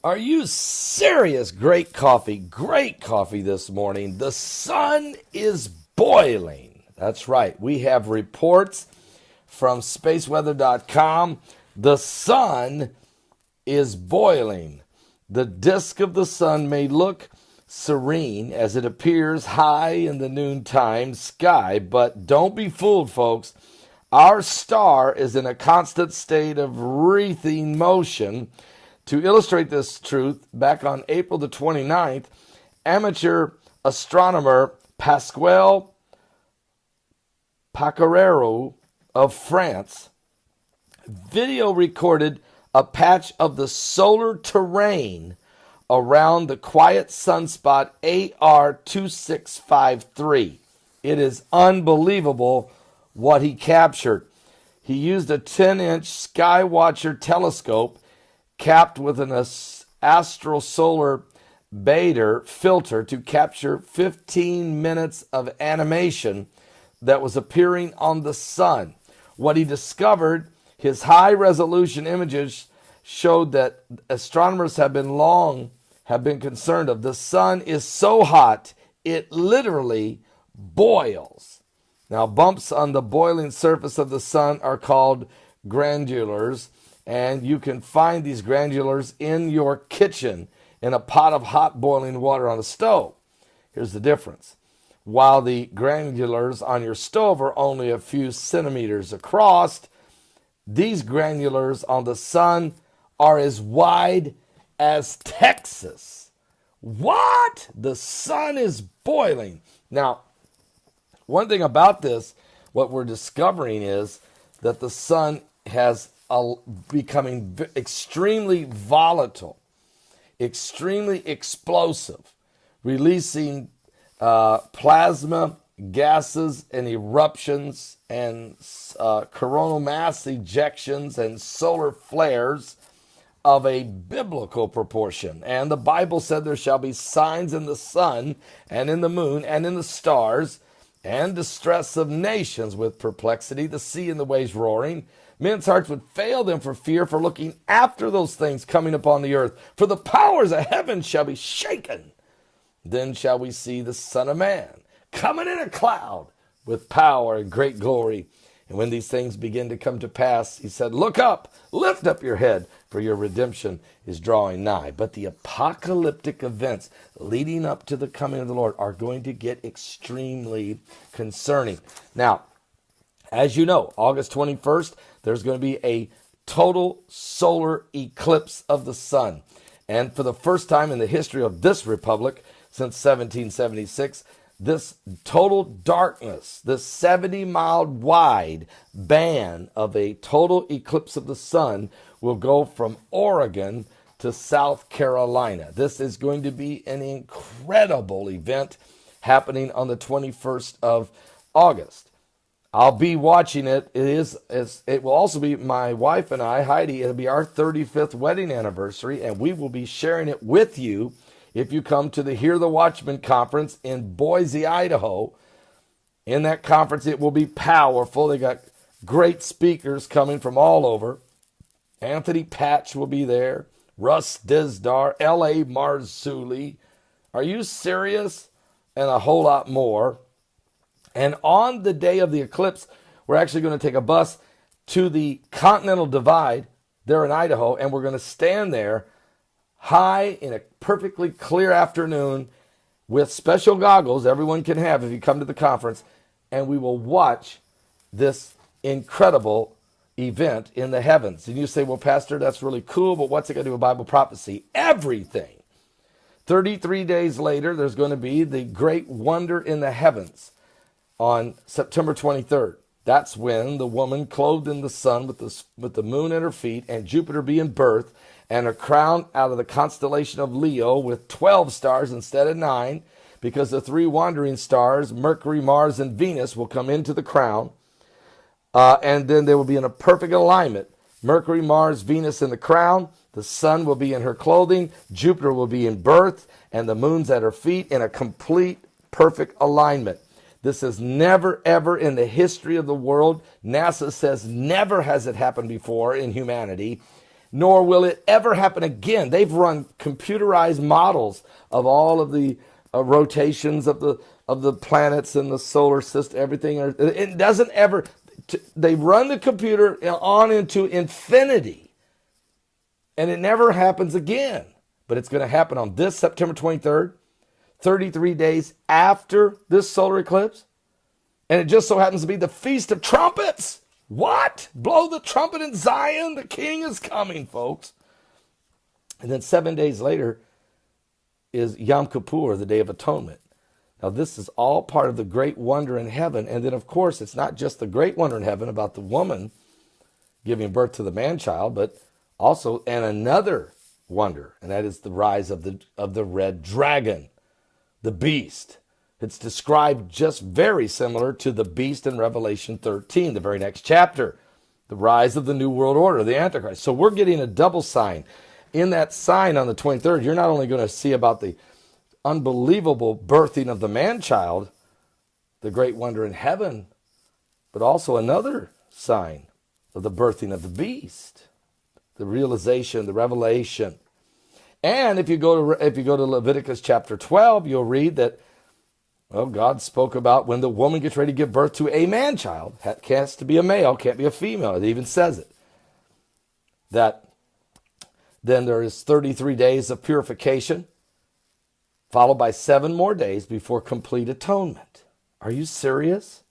Are you serious? Great coffee this morning. The sun is boiling. That's right. We have reports from spaceweather.com. The sun is boiling. The disk of the sun may look serene as it appears high in the noontime sky, but don't be fooled, folks. Our star is in a constant state of wreathing motion. To illustrate this truth, back on April the 29th, amateur astronomer Pasquale Pacarero of France video recorded a patch of the solar terrain around the quiet sunspot AR2653. It is unbelievable what he captured. He used a 10-inch Skywatcher telescope capped with an astral-solar Bader filter to capture 15 minutes of animation that was appearing on the sun. What he discovered, his high-resolution images showed that astronomers have been concerned of. The sun is so hot, it literally boils. Now, bumps on the boiling surface of the sun are called granulars, and you can find these granulars in your kitchen in a pot of hot boiling water on a stove. Here's the difference. While the granulars on your stove are only a few centimeters across, these granulars on the sun are as wide as Texas. What? The sun is boiling. Now, one thing about this, what we're discovering is that the sun has becoming extremely volatile, extremely explosive, releasing plasma gases and eruptions and coronal mass ejections and solar flares of a biblical proportion. And the Bible said there shall be signs in the sun and in the moon and in the stars, and distress of nations with perplexity, the sea and the waves roaring. Men's hearts would fail them for fear, for looking after those things coming upon the earth. For the powers of heaven shall be shaken. Then shall we see the Son of Man coming in a cloud with power and great glory. And when these things begin to come to pass, he said, look up, lift up your head, for your redemption is drawing nigh. But the apocalyptic events leading up to the coming of the Lord are going to get extremely concerning. Now, as you know, August 21st, there's going to be a total solar eclipse of the sun. And for the first time in the history of this republic, since 1776, this total darkness, this 70-mile wide band of a total eclipse of the sun will go from Oregon to South Carolina. This is going to be an incredible event happening on the 21st of August. I'll be watching it. It will also be my wife and I, Heidi, it'll be our 35th wedding anniversary, and we will be sharing it with you if you come to the Hear the Watchman conference in Boise, Idaho. In that conference, it will be powerful. They got great speakers coming from all over. Anthony Patch will be there. Russ Dizdar, L.A. Marzulli. Are you serious? And a whole lot more. And on the day of the eclipse, we're actually going to take a bus to the Continental Divide there in Idaho, and we're going to stand there high in a perfectly clear afternoon with special goggles everyone can have if you come to the conference, and we will watch this incredible event in the heavens. And you say, well, Pastor, that's really cool, but what's it going to do with Bible prophecy? Everything. 33 days later, there's going to be the great wonder in the heavens on September 23rd. That's when the woman clothed in the sun with the moon at her feet and Jupiter being birthed, and a crown out of the constellation of Leo with 12 stars instead of 9, because the three wandering stars, Mercury, Mars, and Venus, will come into the crown. And then they will be in a perfect alignment. Mercury, Mars, Venus in the crown. The sun will be in her clothing. Jupiter will be in birth. And the moon's at her feet in a complete, perfect alignment. This has never, ever in the history of the world, NASA says never has it happened before in humanity. nor will it ever happen again. They've run computerized models of all of the rotations of the planets in the solar system, everything. It doesn't ever, they run the computer on into infinity, and it never happens again. But it's going to happen on this September 23rd, 33 days after this solar eclipse. And it just so happens to be the Feast of Trumpets. What? Blow the trumpet in Zion. The king is coming, folks. And then 7 days later is Yom Kippur, the Day of Atonement. Now, this is all part of the great wonder in heaven. And then, of course, it's not just the great wonder in heaven about the woman giving birth to the man-child, but also, and another wonder, and that is the rise of the red dragon, the beast. It's described just very similar to the beast in Revelation 13, the very next chapter, the rise of the New World Order, the Antichrist. So we're getting a double sign. In that sign on the 23rd, you're not only going to see about the unbelievable birthing of the man-child, the great wonder in heaven, but also another sign of the birthing of the beast, the realization, the revelation. And if you go to Leviticus chapter 12, you'll read that, well, God spoke about when the woman gets ready to give birth to a man-child, has to be a male, can't be a female. It even says it. That then there is 33 days of purification, followed by 7 more days before complete atonement. Are you serious?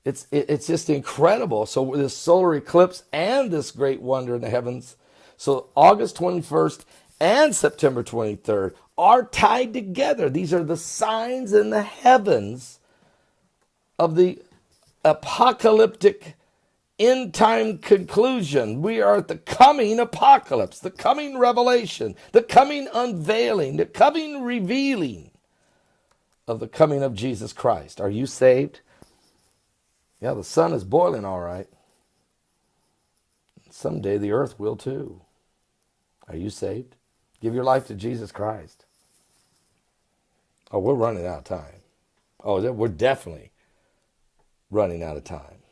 It's just incredible. So this solar eclipse and this great wonder in the heavens. So August 21st and September 23rd are tied together. These are the signs in the heavens of the apocalyptic end time conclusion. We are at the coming apocalypse, the coming revelation, the coming unveiling, the coming revealing of the coming of Jesus Christ. Are you saved? Yeah, the sun is boiling all right. Someday the earth will too. Are you saved? Give your life to Jesus Christ. Oh, we're running out of time. Oh, we're definitely running out of time.